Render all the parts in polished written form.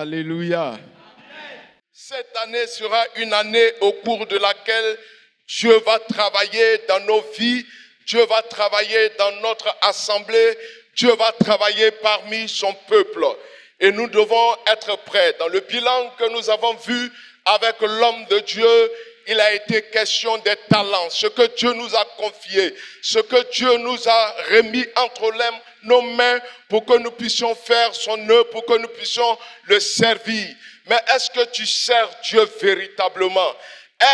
Alléluia. Cette année sera une année au cours de laquelle Dieu va travailler dans nos vies, Dieu va travailler dans notre assemblée, Dieu va travailler parmi son peuple. Et nous devons être prêts. Dans le bilan que nous avons vu avec l'homme de Dieu, il a été question des talents, ce que Dieu nous a confié, ce que Dieu nous a remis entre nos mains pour que nous puissions faire son œuvre, pour que nous puissions le servir. Mais est-ce que tu sers Dieu véritablement?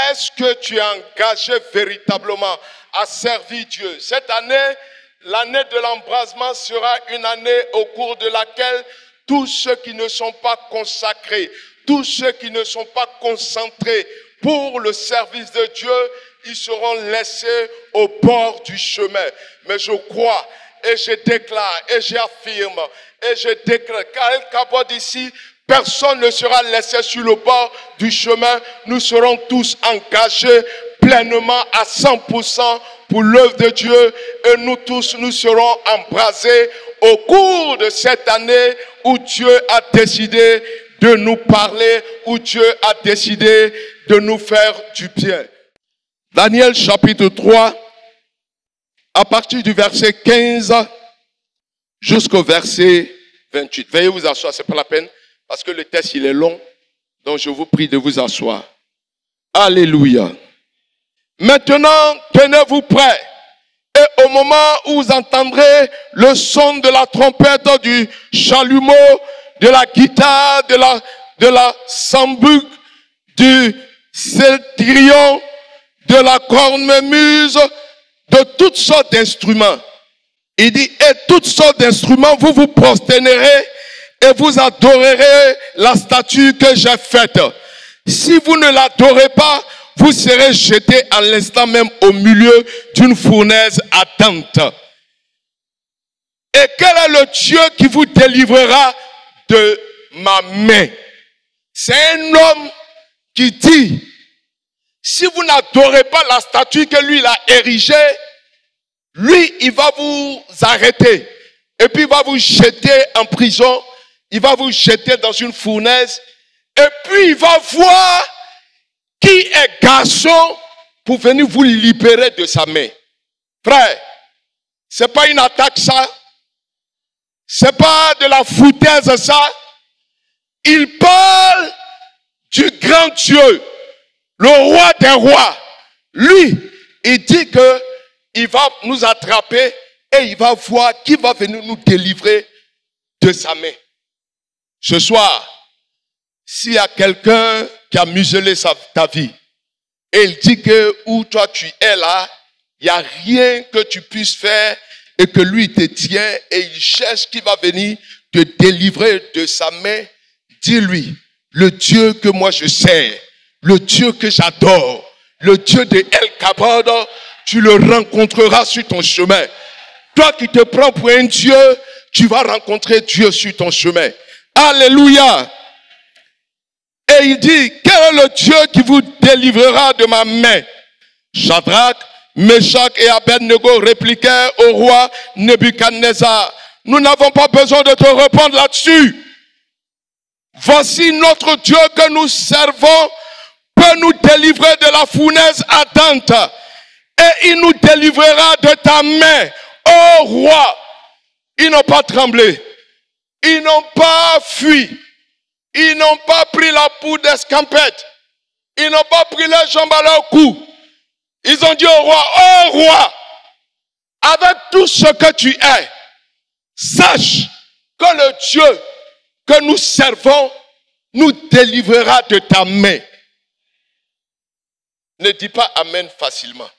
Est-ce que tu es engagé véritablement à servir Dieu? Cette année, l'année de l'embrasement sera une année au cours de laquelle tous ceux qui ne sont pas consacrés, tous ceux qui ne sont pas concentrés pour le service de Dieu, ils seront laissés au bord du chemin. Mais je crois et je déclare et j'affirme et je déclare qu'à El Kabod ici, personne ne sera laissé sur le bord du chemin. Nous serons tous engagés pleinement à 100% pour l'œuvre de Dieu et nous tous, nous serons embrasés au cours de cette année où Dieu a décidé de nous parler, où Dieu a décidé de nous faire du bien. Daniel chapitre 3, à partir du verset 15 jusqu'au verset 28. Veuillez vous asseoir, c'est pas la peine, parce que le texte il est long, donc je vous prie de vous asseoir. Alléluia. Maintenant, tenez-vous prêts. Et au moment où vous entendrez le son de la trompette, du chalumeau, de la guitare, de la sambuc, du psalterion, de la cornemuse, de toutes sortes d'instruments. Il dit, et toutes sortes d'instruments, vous vous prosternerez et vous adorerez la statue que j'ai faite. Si vous ne l'adorez pas, vous serez jeté à l'instant même au milieu d'une fournaise ardente. Et quel est le Dieu qui vous délivrera de ma main? C'est un homme qui dit, si vous n'adorez pas la statue que lui il a érigée, lui il va vous arrêter. Et puis il va vous jeter en prison, il va vous jeter dans une fournaise, et puis il va voir qui est garçon pour venir vous libérer de sa main. Frère, c'est pas une attaque ça, c'est pas de la foutaise ça. Il parle du grand Dieu, le roi des rois. Lui, il dit que il va nous attraper et il va voir qui va venir nous délivrer de sa main. Ce soir, s'il y a quelqu'un qui a muselé ta vie et il dit que où toi tu es là, il n'y a rien que tu puisses faire et que lui te tient et il cherche qui va venir te délivrer de sa main, dis-lui, le Dieu que moi je sers, le Dieu que j'adore, le Dieu de El Kabod, tu le rencontreras sur ton chemin. Toi qui te prends pour un Dieu, tu vas rencontrer Dieu sur ton chemin. Alléluia. Et il dit, quel est le Dieu qui vous délivrera de ma main? Shadrach, Meshach et Abednego répliquèrent au roi Nebuchadnezzar, nous n'avons pas besoin de te répondre là-dessus. Voici notre Dieu que nous servons peut nous délivrer de la fournaise ardente et il nous délivrera de ta main, ô roi. Ils n'ont pas tremblé, ils n'ont pas fui, ils n'ont pas pris la poudre d'escampette, ils n'ont pas pris les jambes à leur cou. Ils ont dit au roi, ô roi, avec tout ce que tu es, sache que le Dieu que nous servons nous délivrera de ta main. Ne dis pas amen facilement.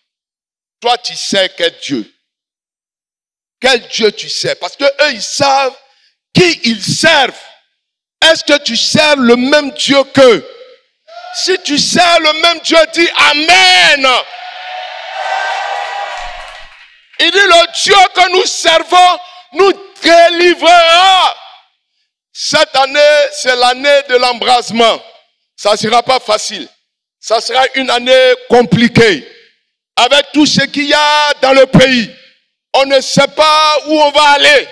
Toi, tu sais quel Dieu. Quel Dieu tu sais? Parce que eux, ils savent qui ils servent. Est-ce que tu sers le même Dieu qu'eux? Si tu sers le même Dieu, dis amen. Il dit le Dieu que nous servons nous délivrera. Cette année, c'est l'année de l'embrasement. Ça ne sera pas facile. Ça sera une année compliquée. Avec tout ce qu'il y a dans le pays. On ne sait pas où on va aller.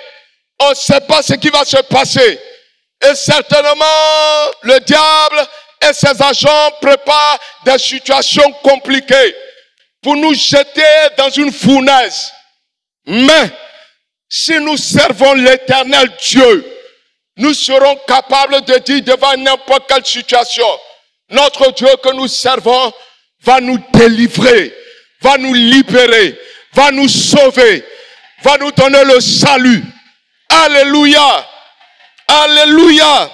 On ne sait pas ce qui va se passer. Et certainement, le diable et ses agents préparent des situations compliquées pour nous jeter dans une fournaise. Mais, si nous servons l'Éternel Dieu, nous serons capables de dire devant n'importe quelle situation, notre Dieu que nous servons va nous délivrer, va nous libérer, va nous sauver, va nous donner le salut. Alléluia! Alléluia!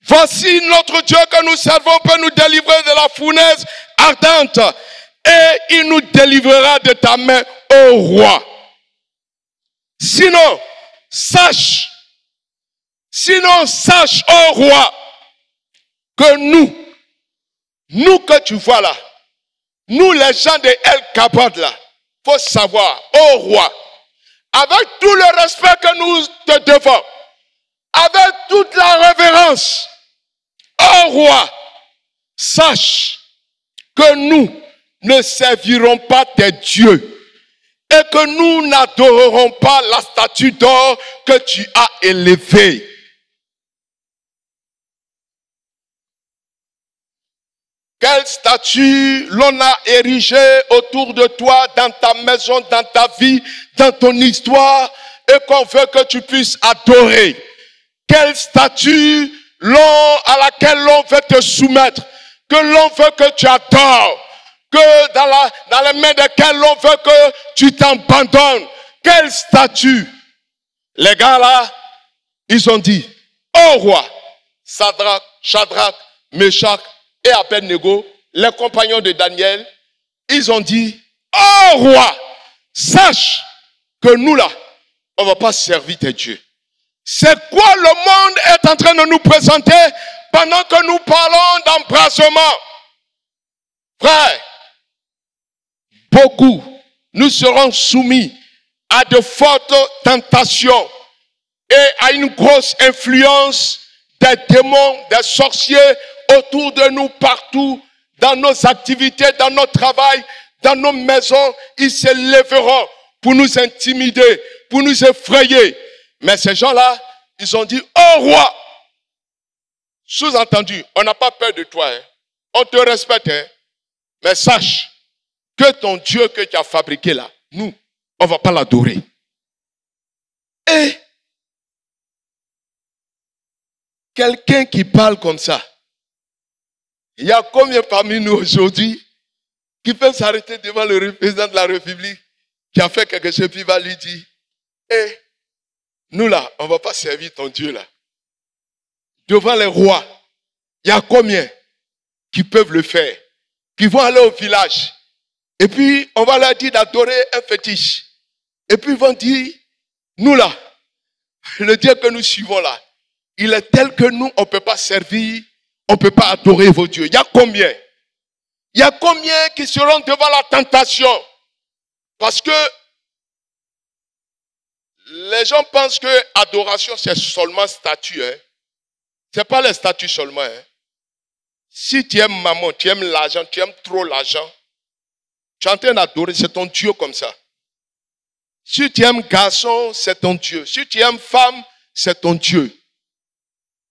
Voici notre Dieu que nous servons peut nous délivrer de la fournaise ardente et il nous délivrera de ta main, ô roi. Sinon, sache, ô roi, que nous que tu vois là, nous les gens de El Kabod là, faut savoir, ô roi, avec tout le respect que nous te devons, avec toute la révérence, ô roi, sache que nous ne servirons pas tes dieux et que nous n'adorerons pas la statue d'or que tu as élevée. Quelle statue l'on a érigée autour de toi, dans ta maison, dans ta vie, dans ton histoire, et qu'on veut que tu puisses adorer. Quelle statue à laquelle l'on veut te soumettre, que l'on veut que tu adores, que dans les mains desquelles l'on veut que tu t'abandonnes. Quelle statue? Les gars là, ils ont dit, ô roi, Shadrach, Meshach et Abednego, les compagnons de Daniel, ils ont dit, ô roi, sache que nous là, on ne va pas servir tes dieux. C'est quoi le monde est en train de nous présenter pendant que nous parlons d'embrassement? Frère, beaucoup, nous serons soumis à de fortes tentations et à une grosse influence des démons, des sorciers autour de nous partout, dans nos activités, dans notre travail, dans nos maisons. Ils se lèveront pour nous intimider, pour nous effrayer. Mais ces gens-là, ils ont dit, oh roi, sous-entendu, on n'a pas peur de toi, hein. On te respecte, hein. Mais sache que ton Dieu que tu as fabriqué là, nous, on ne va pas l'adorer. Et quelqu'un qui parle comme ça, il y a combien parmi nous aujourd'hui qui peut s'arrêter devant le président de la République qui a fait quelque chose puis va lui dire, eh, nous là, on ne va pas servir ton Dieu là. Devant les rois, il y a combien qui peuvent le faire, qui vont aller au village, et puis on va leur dire d'adorer un fétiche. Et puis ils vont dire, nous là, le Dieu que nous suivons là, il est tel que nous, on ne peut pas servir, on ne peut pas adorer vos dieux. Il y a combien? Il y a combien qui seront devant la tentation? Parce que les gens pensent que adoration c'est seulement statut. Hein. Ce n'est pas les statuts seulement. Hein. Si tu aimes maman, tu aimes l'argent, tu aimes trop l'argent, tu es en train d'adorer, c'est ton Dieu comme ça. Si tu aimes garçon, c'est ton Dieu. Si tu aimes femme, c'est ton Dieu.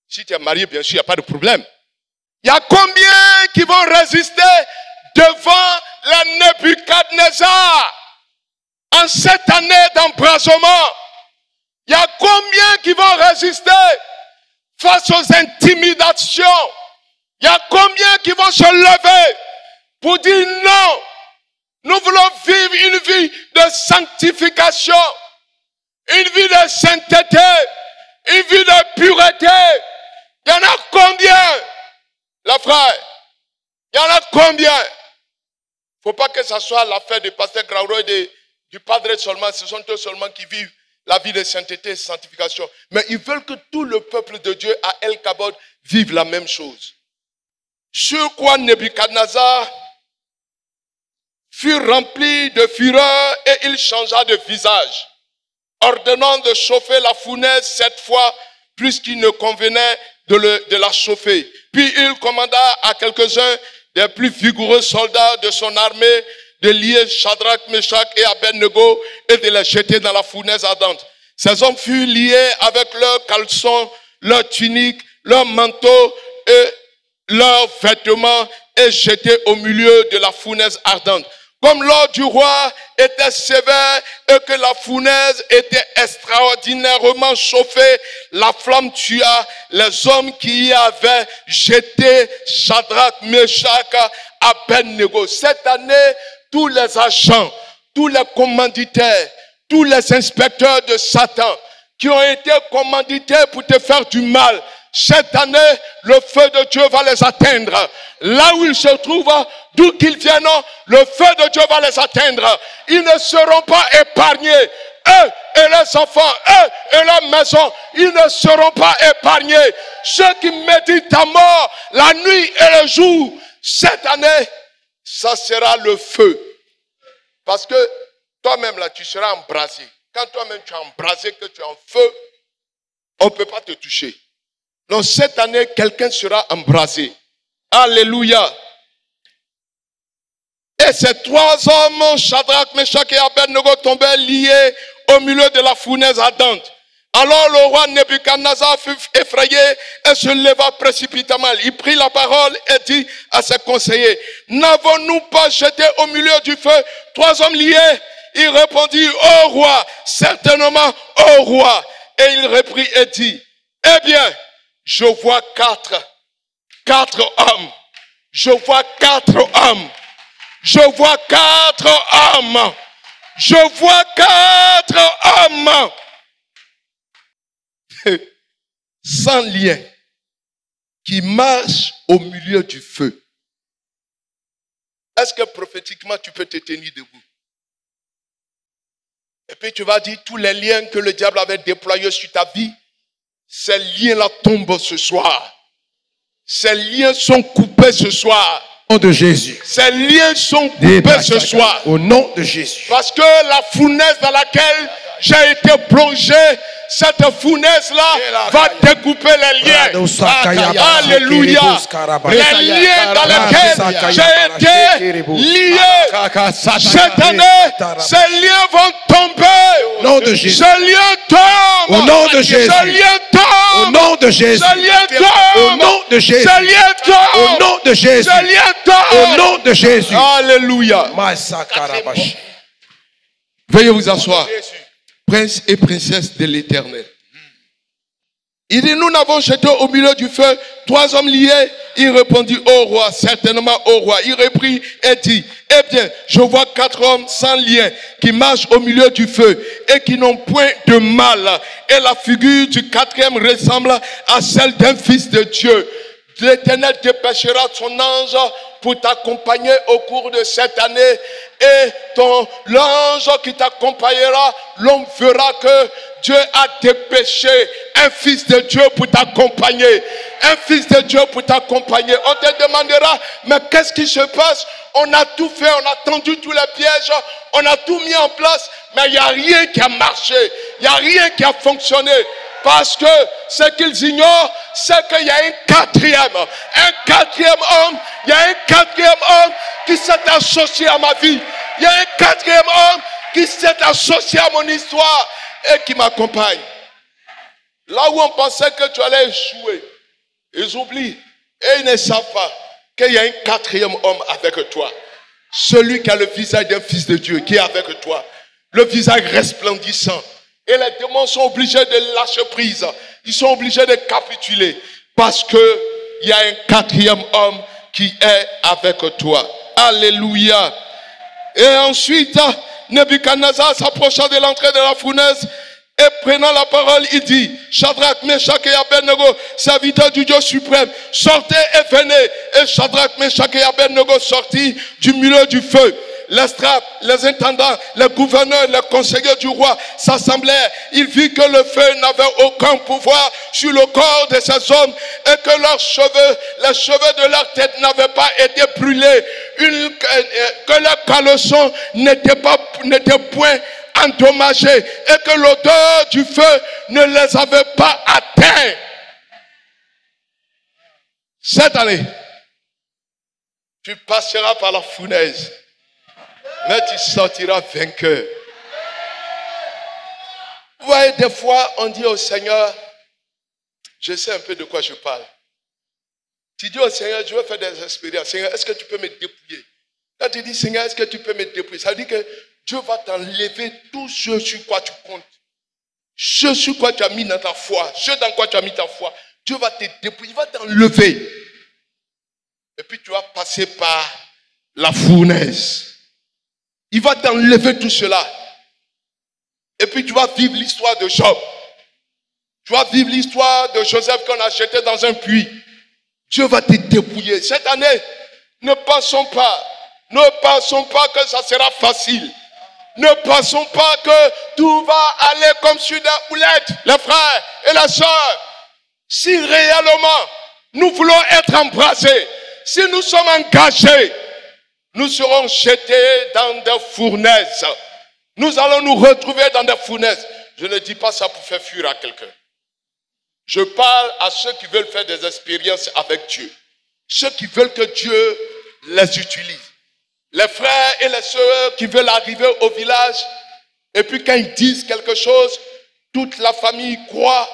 Si tu es marié, bien sûr, il n'y a pas de problème. Il y a combien qui vont résister devant la Nebuchadnezzar en cette année d'embrasement? Il y a combien qui vont résister face aux intimidations? Il y a combien qui vont se lever pour dire non, nous voulons vivre une vie de sanctification, une vie de sainteté, une vie de pureté. Il y en a combien, la frère? Il y en a combien? Il ne faut pas que ce soit l'affaire du pasteur Grauro et du padre seulement. Ce sont eux seulement qui vivent la vie de sainteté et de sanctification. Mais ils veulent que tout le peuple de Dieu à El Kabod vive la même chose. Sur quoi Nebuchadnezzar fut rempli de fureur et il changea de visage, ordonnant de chauffer la fournaise 7 fois, puisqu'il ne convenait de la chauffer. Puis il commanda à quelques-uns des plus vigoureux soldats de son armée de lier Shadrach, Meshach et Abednego et de les jeter dans la fournaise ardente. Ces hommes furent liés avec leurs caleçons leur tunique, leur manteau et leurs vêtements et jetés au milieu de la fournaise ardente. Comme l'ordre du roi était sévère et que la fournaise était extraordinairement chauffée, la flamme tua les hommes qui y avaient jeté Shadrach, Meshach, Abednego. Cette année, tous les agents, tous les commanditaires, tous les inspecteurs de Satan qui ont été commandités pour te faire du mal, cette année, le feu de Dieu va les atteindre. Là où ils se trouvent, d'où qu'ils viennent, le feu de Dieu va les atteindre. Ils ne seront pas épargnés. Eux et leurs enfants, eux et leurs maisons, ils ne seront pas épargnés. Ceux qui méditent ta mort la nuit et le jour, cette année, ça sera le feu. Parce que toi-même là, tu seras embrasé. Quand toi-même tu es embrasé, que tu es en feu, on ne peut pas te toucher. Donc cette année, quelqu'un sera embrasé. Alléluia. Et ces trois hommes, Shadrach, Meshach et Abednego, tombèrent liés au milieu de la fournaise ardente. Alors le roi Nebuchadnezzar fut effrayé et se leva précipitamment. Il prit la parole et dit à ses conseillers, n'avons-nous pas jeté au milieu du feu trois hommes liés? Il répondit, ô roi, certainement, ô roi. Et il reprit et dit, eh bien, je vois quatre hommes. Je vois quatre hommes. Je vois quatre hommes. Je vois quatre hommes. Sans lien. Qui marchent au milieu du feu. Est-ce que prophétiquement tu peux te tenir debout? Et puis tu vas dire tous les liens que le diable avait déployés sur ta vie. Ces liens-là tombent ce soir. Ces liens sont coupés ce soir. Au nom de Jésus. Ces liens sont coupés ce soir. Au nom de Jésus. Parce que la fournaise dans laquelle j'ai été plongé, cette fournaise-là va découper les liens. Alléluia. Les liens dans lesquels j'ai été lié. Cette année, ces liens vont tomber. Au nom de Jésus. Ces liens tombent. Au nom de Jésus. Ces liens tombent. Au nom de Jésus. Ces liens tombent. Au nom de Jésus. Ces liens tombent. Au nom de Jésus. Ces liens tombent. Au nom de Jésus. Alléluia. Veuillez vous asseoir. Prince et princesse de l'Éternel. Il dit, nous n'avons jeté au milieu du feu trois hommes liés. Il répondit, ô roi, certainement ô roi. Il reprit et dit, eh bien, je vois quatre hommes sans lien qui marchent au milieu du feu et qui n'ont point de mal. Et la figure du quatrième ressemble à celle d'un fils de Dieu. L'Éternel dépêchera son ange pour t'accompagner au cours de cette année. Et l'ange qui t'accompagnera, l'homme verra que Dieu a dépêché un fils de Dieu pour t'accompagner. Un fils de Dieu pour t'accompagner. On te demandera, mais qu'est-ce qui se passe? On a tout fait, on a tendu tous les pièges, on a tout mis en place, mais il n'y a rien qui a marché. Il n'y a rien qui a fonctionné. Parce que ce qu'ils ignorent, c'est qu'il y a un quatrième homme, il y a un quatrième homme qui s'est associé à ma vie. Il y a un quatrième homme qui s'est associé à mon histoire et qui m'accompagne. Là où on pensait que tu allais échouer, ils oublient et ils ne savent pas qu'il y a un quatrième homme avec toi. Celui qui a le visage d'un fils de Dieu qui est avec toi. Le visage resplendissant. Et les démons sont obligés de lâcher prise. Ils sont obligés de capituler. Parce que il y a un quatrième homme qui est avec toi. Alléluia. Et ensuite, Nebuchadnezzar s'approcha de l'entrée de la fournaise et prenant la parole, il dit, Shadrach, Meshach et Abednego, serviteurs du Dieu suprême, sortez et venez. Et Shadrach, Meshach et Abednego sortirent du milieu du feu. Les straps, les intendants, les gouverneurs, les conseillers du roi s'assemblèrent. Ils virent que le feu n'avait aucun pouvoir sur le corps de ces hommes et que leurs cheveux, les cheveux de leur tête n'avaient pas été brûlés, que leurs caleçons n'étaient point endommagés et que l'odeur du feu ne les avait pas atteints. Cette année, tu passeras par la fournaise. Mais tu sortiras vainqueur. Vous voyez, des fois, on dit au Seigneur, Je sais un peu de quoi je parle. Tu dis au Seigneur, je veux faire des expériences. Seigneur, est-ce que tu peux me dépouiller? Quand tu dis, Seigneur, est-ce que tu peux me dépouiller? Ça veut dire que Dieu va t'enlever tout ce sur quoi tu comptes. Ce sur quoi tu as mis dans ta foi. Ce dans quoi tu as mis ta foi. Dieu va te dépouiller, il va t'enlever. Et puis tu vas passer par la fournaise. Il va t'enlever tout cela. Et puis tu vas vivre l'histoire de Job. Tu vas vivre l'histoire de Joseph qu'on a jeté dans un puits. Dieu va te dépouiller. Cette année, ne pensons pas que ça sera facile. Ne pensons pas que tout va aller comme sur des houlettes, les frères et les sœurs. Si réellement nous voulons être embrassés, si nous sommes engagés, nous serons jetés dans des fournaises. Nous allons nous retrouver dans des fournaises. Je ne dis pas ça pour faire fuir à quelqu'un. Je parle à ceux qui veulent faire des expériences avec Dieu. Ceux qui veulent que Dieu les utilise. Les frères et les sœurs qui veulent arriver au village. Et puis quand ils disent quelque chose, toute la famille croit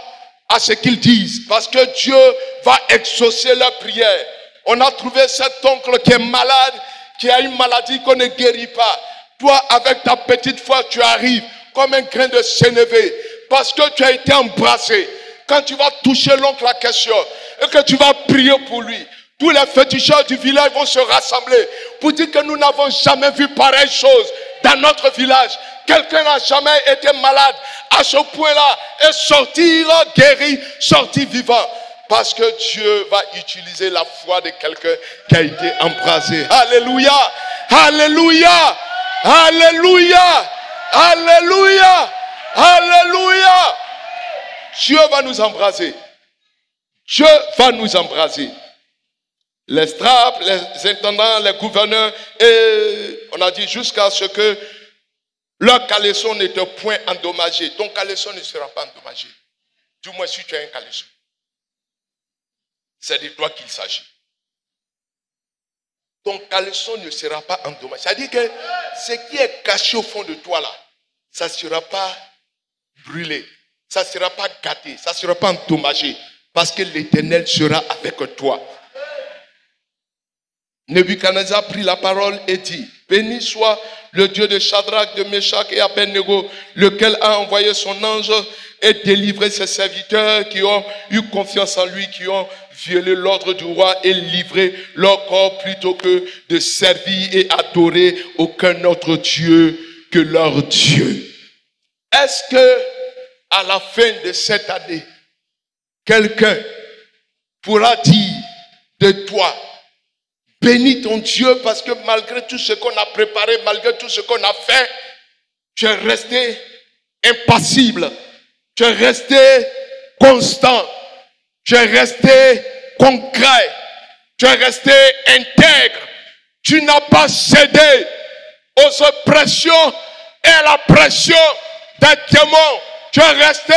à ce qu'ils disent. Parce que Dieu va exaucer leurs prières. On a trouvé cet oncle qui est malade, qui a une maladie qu'on ne guérit pas. Toi, avec ta petite foi, tu arrives comme un grain de sénévé. Parce que tu as été embrassé. Quand tu vas toucher l'oncle en question et que tu vas prier pour lui, tous les féticheurs du village vont se rassembler pour dire que nous n'avons jamais vu pareille chose dans notre village. Quelqu'un n'a jamais été malade à ce point-là et sortir guéri, sortir vivant. Parce que Dieu va utiliser la foi de quelqu'un qui a été embrasé. Alléluia! Alléluia! Alléluia! Alléluia! Alléluia! Dieu va nous embraser. Dieu va nous embraser. Les strapes, les intendants, les gouverneurs, et on a dit jusqu'à ce que leur caleçon n'était point endommagé. Ton caleçon ne sera pas endommagé. Du moins si tu as un caleçon. C'est de toi qu'il s'agit. Ton caleçon ne sera pas endommagé. C'est-à-dire que ce qui est caché au fond de toi là, ça ne sera pas brûlé. Ça ne sera pas gâté, ça ne sera pas endommagé, parce que l'Éternel sera avec toi. Nebuchadnezzar prit la parole et dit, béni soit le Dieu de Shadrach, de Meshach et Abednego, lequel a envoyé son ange et délivré ses serviteurs qui ont eu confiance en lui, qui ont violé l'ordre du roi et livré leur corps plutôt que de servir et adorer aucun autre Dieu que leur Dieu. Est-ce que à la fin de cette année, quelqu'un pourra dire de toi, bénis ton Dieu parce que malgré tout ce qu'on a préparé, malgré tout ce qu'on a fait, tu es resté impassible, tu es resté constant, tu es resté concret, tu es resté intègre, tu n'as pas cédé aux oppressions et à la pression des démons. Tu es resté.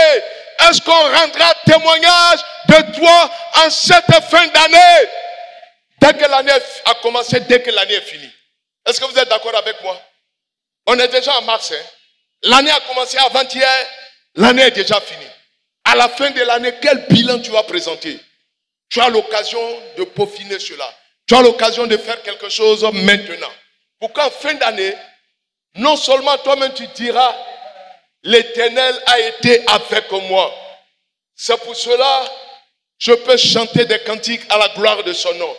Est-ce qu'on rendra témoignage de toi en cette fin d'année? Dès que l'année a commencé, dès que l'année est finie. Est-ce que vous êtes d'accord avec moi? On est déjà en mars. Hein? L'année a commencé avant-hier. L'année est déjà finie. À la fin de l'année, quel bilan tu vas présenter? Tu as l'occasion de peaufiner cela. Tu as l'occasion de faire quelque chose maintenant. Pour qu'en fin d'année, non seulement toi-même tu diras, l'Éternel a été avec moi. C'est pour cela je peux chanter des cantiques à la gloire de son nom.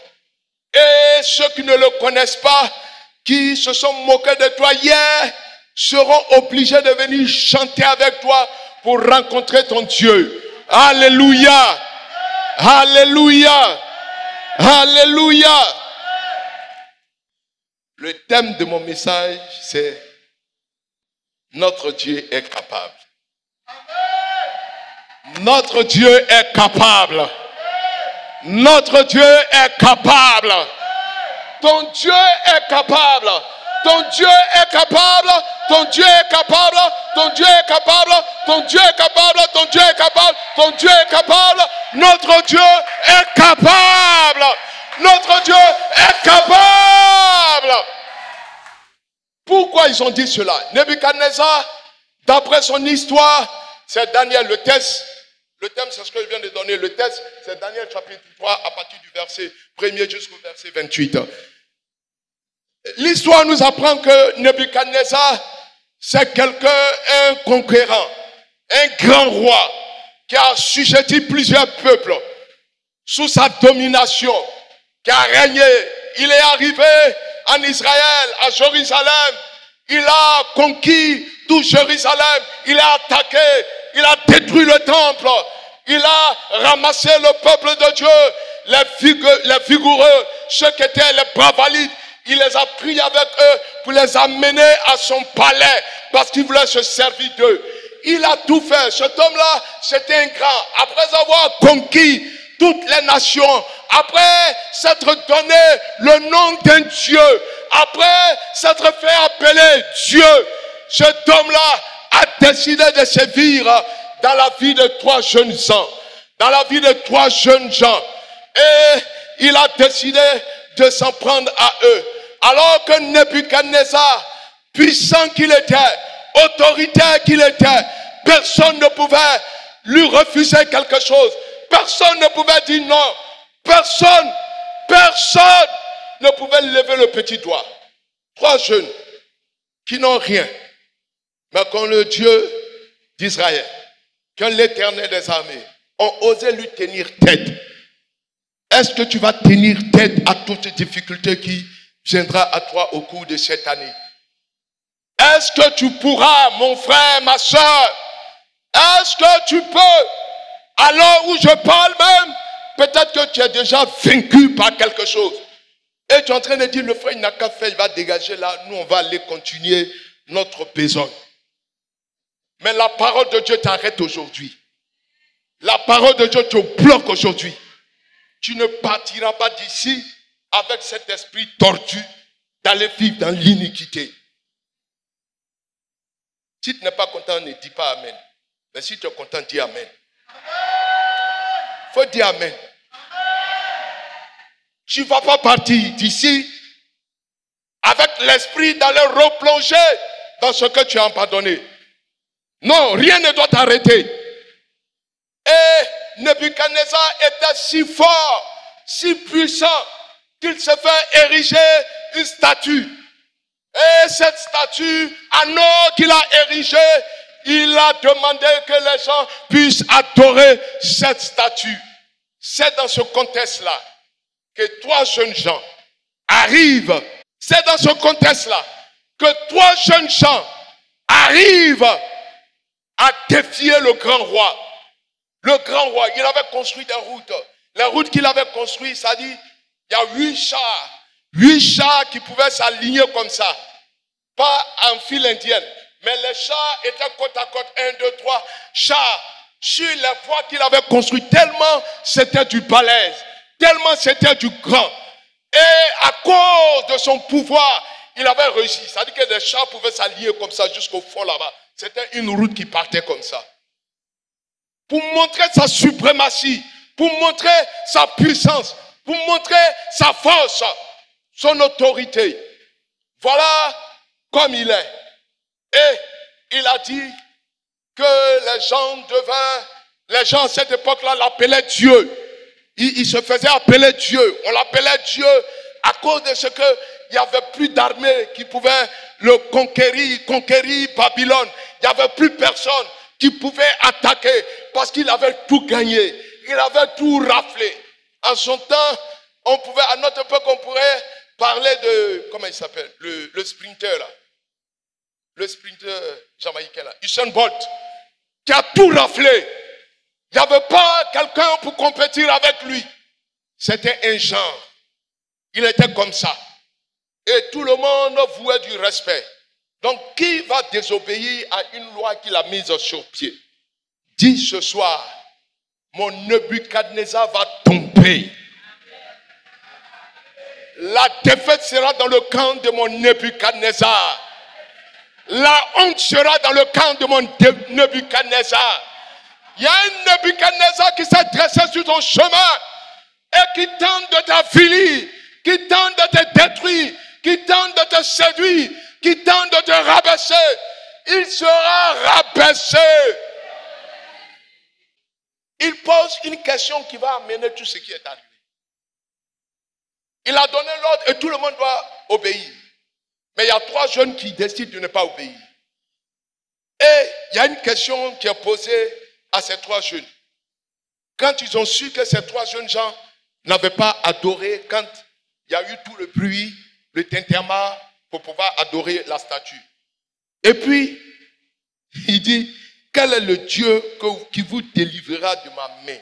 Et ceux qui ne le connaissent pas, qui se sont moqués de toi hier, seront obligés de venir chanter avec toi pour rencontrer ton Dieu. Alléluia! Alléluia! Alléluia! Le thème de mon message, c'est notre Dieu est capable. Notre Dieu est capable. Notre Dieu est capable. Ton Dieu est capable. Ton Dieu est capable. Ton Dieu est capable. Ton Dieu est capable. Ton Dieu est capable. Ton Dieu est capable. Ton Dieu est capable. Notre Dieu est capable. Notre Dieu est capable. Pourquoi ils ont dit cela? Nebuchadnezzar, d'après son histoire, c'est Daniel le texte. Le thème, c'est ce que je viens de donner. Le texte, c'est Daniel chapitre 3, à partir du verset 1er jusqu'au verset 28. L'histoire nous apprend que Nebuchadnezzar, c'est quelqu'un, un conquérant, un grand roi, qui a assujetti plusieurs peuples sous sa domination, qui a régné. Il est arrivé en Israël, à Jérusalem. Il a conquis tout Jérusalem. Il a attaqué. Il a détruit le temple. Il a ramassé le peuple de Dieu, les vigoureux, ceux qui étaient les bras valides. Il les a pris avec eux pour les amener à son palais parce qu'il voulait se servir d'eux. Il a tout fait. Cet homme-là, c'était un grand. Après avoir conquis toutes les nations, après s'être donné le nom d'un Dieu, après s'être fait appeler Dieu, cet homme-là a décidé de sévir dans la vie de 3 jeunes gens. Dans la vie de 3 jeunes gens. Et il a décidé de s'en prendre à eux. Alors que Nebuchadnezzar, puissant qu'il était, autoritaire qu'il était, personne ne pouvait lui refuser quelque chose. Personne ne pouvait dire non. Personne ne pouvait lever le petit doigt. 3 jeunes qui n'ont rien, mais qui ont le Dieu d'Israël, qui ont l'Éternel des armées, ont osé lui tenir tête. Est-ce que tu vas tenir tête à toutes les difficultés qui viendra à toi au cours de cette année? Est-ce que tu pourras, mon frère, ma soeur, est-ce que tu peux, à l'heure où je parle même, peut-être que tu es déjà vaincu par quelque chose. Et tu es en train de dire, le frère, il n'a qu'à faire, il va dégager là, nous on va aller continuer notre besogne. Mais la parole de Dieu t'arrête aujourd'hui. La parole de Dieu te bloque aujourd'hui. Tu ne partiras pas d'ici avec cet esprit tordu d'aller vivre dans l'iniquité. Si tu n'es pas content, ne dis pas Amen. Mais si tu es content, dis Amen. Il faut dire Amen. Tu ne vas pas partir d'ici avec l'esprit d'aller replonger dans ce que tu as abandonné. Non, rien ne doit t'arrêter. Et Nebuchadnezzar était si fort, si puissant, qu'il se fait ériger une statue. Et cette statue, en or qu'il a érigée, il a demandé que les gens puissent adorer cette statue. C'est dans ce contexte-là que 3 jeunes gens arrivent. C'est dans ce contexte-là que 3 jeunes gens arrivent à défier le grand roi. Le grand roi, il avait construit des routes. Les routes qu'il avait construites, ça dit, il y a 8 chars. 8 chars qui pouvaient s'aligner comme ça. Pas en file indienne. Mais les chars étaient côte à côte. 1, 2, 3 chars. Sur les voies qu'il avait construites. Tellement c'était du balèze. Tellement c'était du grand. Et à cause de son pouvoir, il avait réussi. Ça dit que les chars pouvaient s'aligner comme ça jusqu'au fond là-bas. C'était une route qui partait comme ça. Pour montrer sa suprématie. Pour montrer sa puissance. Pour montrer sa force. Son autorité. Voilà comme il est. Et il a dit que les gens à cette époque-là l'appelaient Dieu. Il se faisait appeler Dieu. On l'appelait Dieu à cause de ce qu'il n'y avait plus d'armée qui pouvait le conquérir Babylone. Il n'y avait plus personne qui pouvait attaquer parce qu'il avait tout gagné. Il avait tout raflé. En son temps, à notre époque, on pourrait parler de, comment il s'appelle, le sprinter là. Le sprinter jamaïcain là, Usain Bolt, qui a tout raflé. Il n'y avait pas quelqu'un pour compétir avec lui. C'était un genre. Il était comme ça. Et tout le monde vouait du respect. Donc, qui va désobéir à une loi qu'il a mise sur pied? Dis ce soir, mon Nebuchadnezzar va tomber. La défaite sera dans le camp de mon Nebuchadnezzar. La honte sera dans le camp de mon Nebuchadnezzar. Il y a un Nebuchadnezzar qui s'est dressé sur ton chemin et qui tente de t'affiler, qui tente de te détruire, qui tente de te séduire, qui tente de te rabaisser. Il sera rabaissé. il pose une question qui va amener tout ce qui est arrivé. Il a donné l'ordre et tout le monde doit obéir. Mais il y a 3 jeunes qui décident de ne pas obéir. Et il y a une question qui est posée à ces 3 jeunes. Quand ils ont su que ces 3 jeunes gens n'avaient pas adoré, quand il y a eu tout le bruit, le tintamarre pour pouvoir adorer la statue. Et puis, il dit, quel est le Dieu qui vous délivrera de ma main?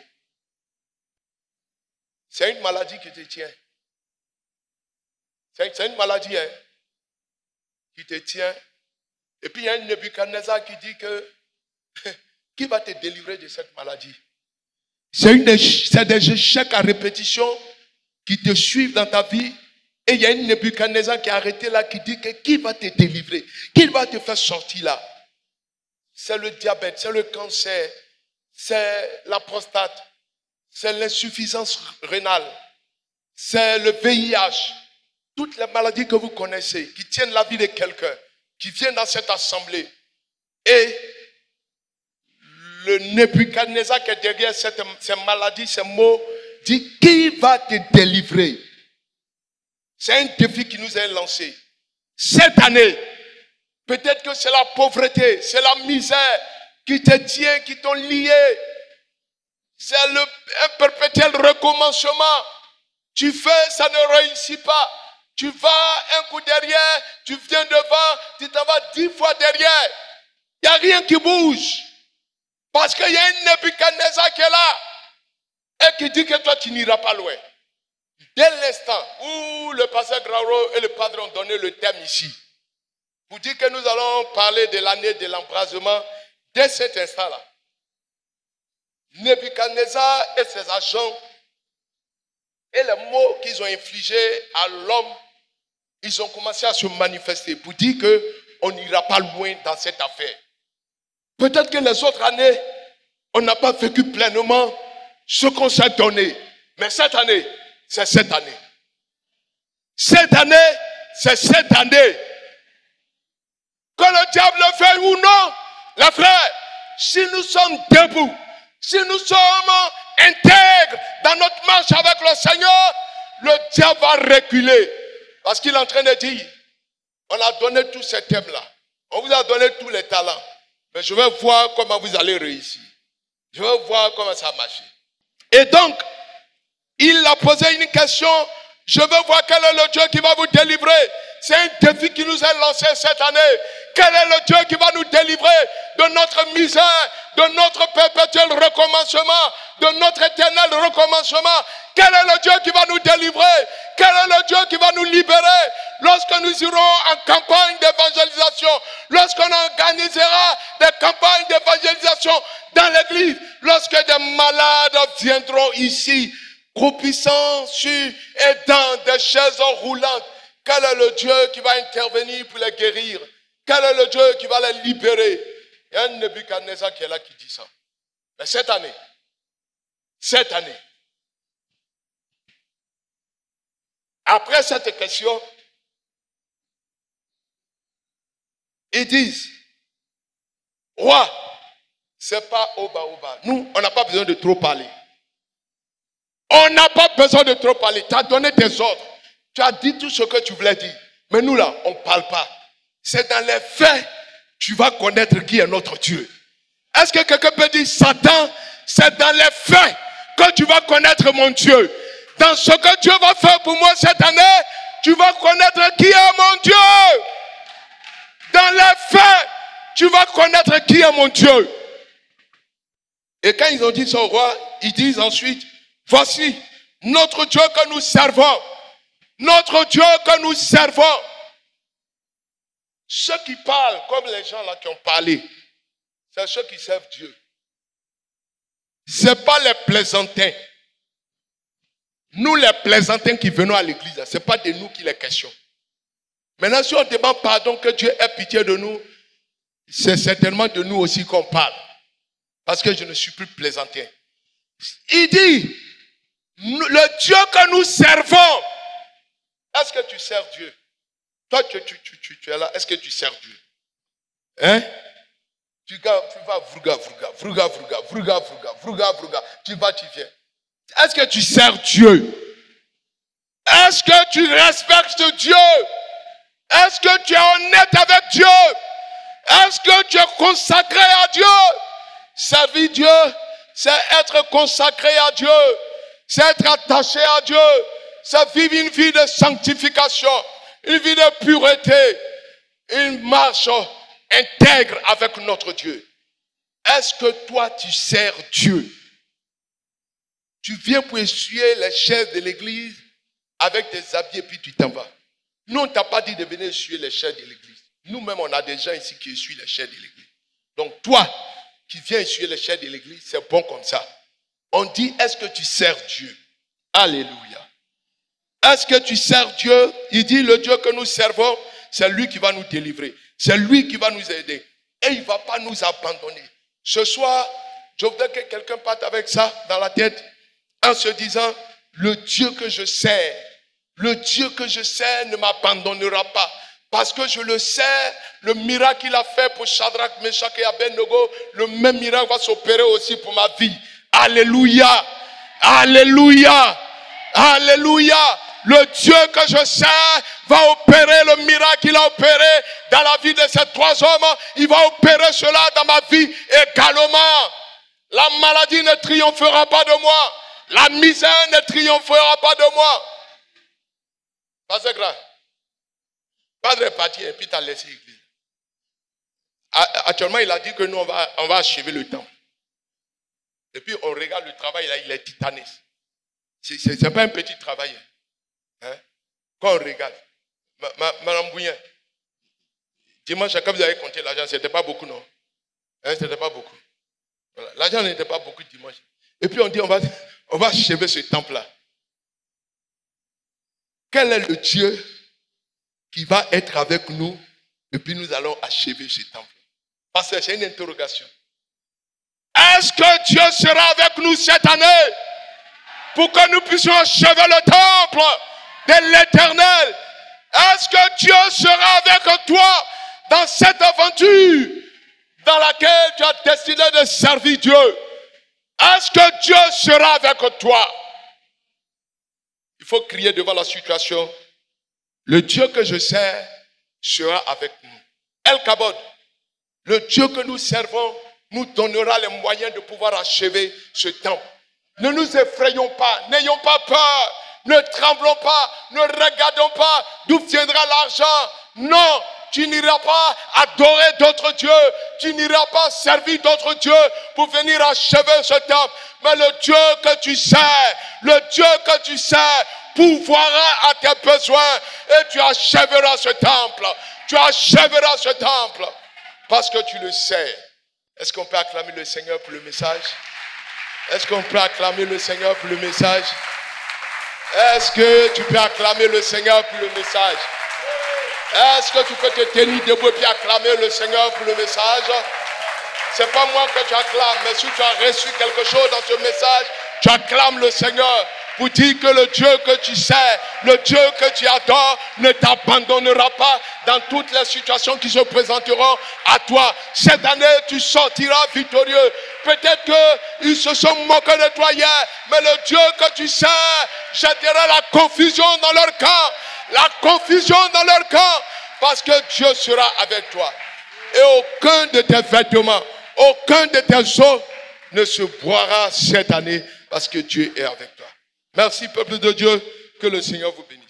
C'est une maladie qui te tient. C'est une maladie qui te tient. Et puis il y a un Nebuchadnezzar qui dit que qui va te délivrer de cette maladie? C'est des échecs à répétition qui te suivent dans ta vie. Et il y a un Nebuchadnezzar qui est arrêté là, qui dit que qui va te délivrer? Qui va te faire sortir là? C'est le diabète, c'est le cancer, c'est la prostate, c'est l'insuffisance rénale, c'est le VIH. Toutes les maladies que vous connaissez, qui tiennent la vie de quelqu'un, qui viennent dans cette assemblée. Et le Nebuchadnezzar qui est derrière ces maladies, ces maux, dit, qui va te délivrer? C'est un défi qui nous est lancé. Cette année, peut-être que c'est la pauvreté, c'est la misère qui te tient, qui t'ont lié. C'est un perpétuel recommencement. Tu fais, ça ne réussit pas. Tu vas un coup derrière, tu viens devant, tu t'en vas 10 fois derrière. Il n'y a rien qui bouge. Parce qu'il y a un Nebuchadnezzar qui est là et qui dit que toi, tu n'iras pas loin. Dès l'instant où le pasteur Grauro et le padre ont donné le thème ici, pour dire que nous allons parler de l'année de l'embrasement, dès cet instant-là, Nebuchadnezzar et ses agents et les mots qu'ils ont infligés à l'homme, ils ont commencé à se manifester pour dire qu'on n'ira pas loin dans cette affaire. Peut-être que les autres années, on n'a pas vécu pleinement ce qu'on s'est donné. Mais cette année, c'est cette année. Cette année, c'est cette année. Que le diable le veuille ou non, les frères, si nous sommes debout, si nous sommes intègres dans notre marche avec le Seigneur, le diable va reculer. Parce qu'il est en train de dire, on a donné tous ces thèmes-là. On vous a donné tous les talents. Mais je vais voir comment vous allez réussir. Je vais voir comment ça marche. Et donc, il a posé une question. Je veux voir quel est le Dieu qui va vous délivrer. C'est un défi qui nous est lancé cette année. Quel est le Dieu qui va nous délivrer de notre misère, de notre perpétuel recommencement, de notre éternel recommencement? Quel est le Dieu qui va nous délivrer? Quel est le Dieu qui va nous libérer lorsque nous irons en campagne d'évangélisation, lorsqu'on organisera des campagnes d'évangélisation dans l'église, lorsque des malades viendront ici, croupissant sur et dans des chaises roulantes? Quel est le Dieu qui va intervenir pour les guérir? Quel est le Dieu qui va les libérer? Il y a un Nebuchadnezzar qui est là qui dit ça. Mais cette année, après cette question, ils disent, roi, c'est pas oba. Nous, on n'a pas besoin de trop parler. On n'a pas besoin de trop parler. Tu as donné tes ordres. Tu as dit tout ce que tu voulais dire. Mais nous là, on ne parle pas. C'est dans les faits, tu vas connaître qui est notre Dieu. Est-ce que quelqu'un peut dire, Satan, c'est dans les faits que tu vas connaître mon Dieu. Dans ce que Dieu va faire pour moi cette année, tu vas connaître qui est mon Dieu. Dans les faits, tu vas connaître qui est mon Dieu. Et quand ils ont dit ça au roi, ils disent ensuite, voici notre Dieu que nous servons. Notre Dieu que nous servons. Ceux qui parlent, comme les gens là qui ont parlé, c'est ceux qui servent Dieu. Ce n'est pas les plaisantins. Nous, les plaisantins qui venons à l'église, ce n'est pas de nous qu'il est question. Maintenant, si on demande pardon, que Dieu ait pitié de nous, c'est certainement de nous aussi qu'on parle. Parce que je ne suis plus plaisantin. Il dit, le Dieu que nous servons, est-ce que tu sers Dieu? Toi, tu es là, est-ce que tu sers Dieu? Hein? Tu vas vruga. Tu vas, tu viens. Est-ce que tu sers Dieu? Est-ce que tu respectes Dieu? Est-ce que tu es honnête avec Dieu? Est-ce que tu es consacré à Dieu? Servir Dieu, c'est être consacré à Dieu. C'est être attaché à Dieu. C'est vivre une vie de sanctification, une vie de pureté, une marche intègre avec notre Dieu. Est-ce que toi, tu sers Dieu? Tu viens pour essuyer les chaises de l'église avec tes habits et puis tu t'en vas. Nous, on ne t'a pas dit de venir essuyer les chaises de l'église. Nous-mêmes, on a des gens ici qui essuient les chaises de l'église. Donc toi, qui viens essuyer les chaises de l'église, c'est bon comme ça. On dit, est-ce que tu sers Dieu? Alléluia. Est-ce que tu sers Dieu? Il dit, le Dieu que nous servons, c'est lui qui va nous délivrer. C'est lui qui va nous aider. Et il ne va pas nous abandonner. Ce soir, je voudrais que quelqu'un parte avec ça dans la tête en se disant, le Dieu que je sers ne m'abandonnera pas. Parce que je le sais, le miracle qu'il a fait pour Shadrach, Meshach et Abednego, le même miracle va s'opérer aussi pour ma vie. Alléluia. Alléluia. Alléluia. Le Dieu que je sers va opérer le miracle qu'il a opéré dans la vie de ces trois hommes. Il va opérer cela dans ma vie également. La maladie ne triomphera pas de moi. La misère ne triomphera pas de moi. Pas de grave. Pas de repartir et puis t'as laissé l'église. Actuellement, il a dit que nous, on va achever le temps. Et puis, on regarde le travail, là, il est titanesque. C'est pas un petit travail. Hein? Quand on regarde, Madame Bouyen, dimanche, quand vous avez compté l'argent, c'était pas beaucoup, non? Hein, c'était pas beaucoup. Voilà. L'argent n'était pas beaucoup dimanche. Et puis, on dit, on va achever ce temple-là. Quel est le Dieu qui va être avec nous et puis nous allons achever ce temple? Parce que c'est une interrogation. Est-ce que Dieu sera avec nous cette année pour que nous puissions achever le temple de l'Éternel? Est-ce que Dieu sera avec toi dans cette aventure dans laquelle tu as décidé de servir Dieu? Est-ce que Dieu sera avec toi? Il faut crier devant la situation. Le Dieu que je sers sera avec nous. El Kabod, le Dieu que nous servons, nous donnera les moyens de pouvoir achever ce temple. Ne nous effrayons pas, n'ayons pas peur, ne tremblons pas, ne regardons pas d'où viendra l'argent. Non, tu n'iras pas adorer d'autres dieux, tu n'iras pas servir d'autres dieux pour venir achever ce temple. Mais le Dieu que tu sers, pourvoira à tes besoins et tu achèveras ce temple. Tu achèveras ce temple parce que tu le sais. Est-ce qu'on peut acclamer le Seigneur pour le message? Est-ce qu'on peut acclamer le Seigneur pour le message? Est-ce que tu peux acclamer le Seigneur pour le message? Est-ce que tu peux te tenir debout et acclamer le Seigneur pour le message? C'est pas moi que tu acclames, mais si tu as reçu quelque chose dans ce message, tu acclames le Seigneur pour dire que le Dieu que tu sais, le Dieu que tu adores ne t'abandonnera pas dans toutes les situations qui se présenteront à toi. Cette année, tu sortiras victorieux. Peut-être qu'ils se sont moqués de toi hier, mais le Dieu que tu sais jettera la confusion dans leur camp. La confusion dans leur camp, parce que Dieu sera avec toi. Et aucun de tes vêtements, aucun de tes os ne se boira cette année, parce que Dieu est avec toi. Merci, peuple de Dieu, que le Seigneur vous bénisse.